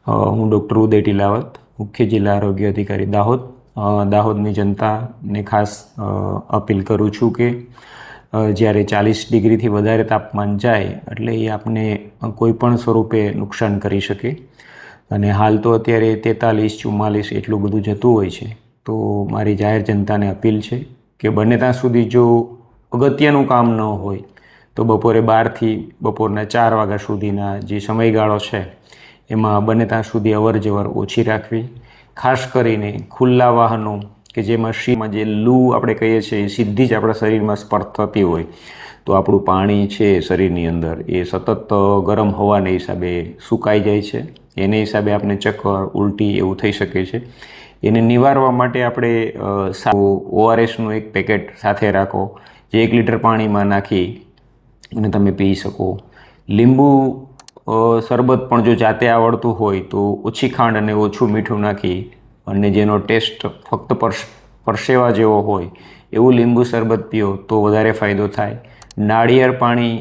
હું ડૉક્ટર ઉદય ટીલાવત, મુખ્ય જિલ્લા આરોગ્ય અધિકારી દાહોદ. દાહોદની જનતાને ખાસ અપીલ કરું છું કે જ્યારે 40 ડિગ્રીથી વધારે તાપમાન જાય એટલે એ આપને કોઈ પણ સ્વરૂપે નુકસાન કરી શકે. અને હાલ તો અત્યારે 43-44 એટલું બધું જતું હોય છે. તો મારી જાહેર જનતાને અપીલ છે કે બને ત્યાં સુધી જો અગત્યનું કામ ન હોય તો બપોરે 12થી બપોરના 4 વાગ્યા સુધીના જે સમયગાળો છે એમાં બને ત્યાં સુધી અવર જવર ઓછી રાખવી. ખાસ કરીને ખુલ્લા વાહનો કે જેમાં શીમાં જે લૂ આપણે કહીએ છીએ એ સીધી જ આપણા શરીરમાં સ્પર્શ થતી હોય તો આપણું પાણી છે શરીરની અંદર એ સતત ગરમ હવાને હિસાબે સુકાઈ જાય છે. એને હિસાબે આપણે ચક્કર, ઉલટી એવું થઈ શકે છે. એને નિવારવા માટે આપણે ORSનું એક પેકેટ સાથે રાખો જે 1 લીટર પાણીમાં નાખી અને તમે પી શકો. લીંબુ શરબત પણ જો જાતે આવડતું હોય તો ઓછી ખાંડ અને ઓછું મીઠું નાખી અને જેનો ટેસ્ટ ફક્ત પરસેવા જેવો હોય એવું લીંબુ શરબત પીઓ તો વધારે ફાયદો થાય. નાળિયેર પાણી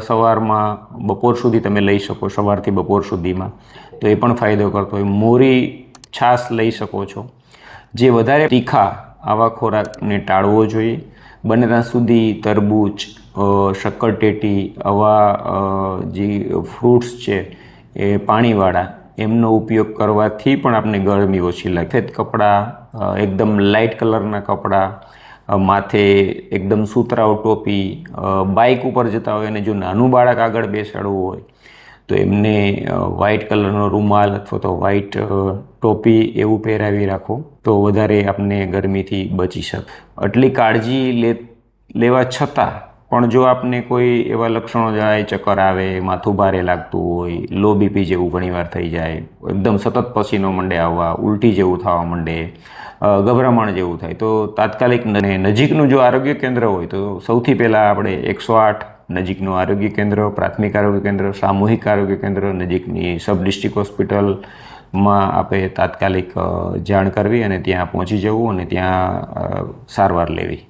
સવારમાં બપોર સુધી તમે લઈ શકો, સવારથી બપોર સુધીમાં, તો એ પણ ફાયદો કરતો હોય. મોરી છાશ લઈ શકો છો. જે વધારે તીખા આવા ખોરાકને ટાળવો જોઈએ. બને ત્યાં સુધી તરબૂચ, શક્કરટેટી આવા જે ફ્રૂટ્સ છે એ પાણીવાળા એમનો ઉપયોગ કરવાથી પણ આપણે ગરમી ઓછી લાગે. સફેદ કપડાં, એકદમ લાઇટ કલરના કપડાં, માથે એકદમ સુતરાઉ ટોપી, બાઇક ઉપર જતા હોય અને જો નાનું બાળક આગળ બેસાડવું હોય તો એમને વ્હાઇટ કલરનો રૂમાલ અથવા તો વ્હાઇટ ટોપી એવું પહેરાવી રાખો તો વધારે આપણે ગરમીથી બચી શકે. આટલી કાળજી લેવા છતાં પણ જો આપને કોઈ એવા લક્ષણો જણાય, ચક્કર આવે, માથું ભારે લાગતું હોય, લો બીપી જેવું ઘણીવાર થઈ જાય, એકદમ સતત પસીનો મંડે આવવા, ઉલટી જેવું થવા માંડે, ગભરામણ જેવું થાય તો તાત્કાલિક નજીકનું જો આરોગ્ય કેન્દ્ર હોય તો સૌથી પહેલાં આપણે 108 નજીકનું આરોગ્ય કેન્દ્ર, પ્રાથમિક આરોગ્ય કેન્દ્ર, સામૂહિક આરોગ્ય કેન્દ્ર, નજીકની સબ ડિસ્ટ્રિક્ટ હોસ્પિટલમાં આપણે તાત્કાલિક જાણ કરવી અને ત્યાં પહોંચી જવું અને ત્યાં સારવાર લેવી.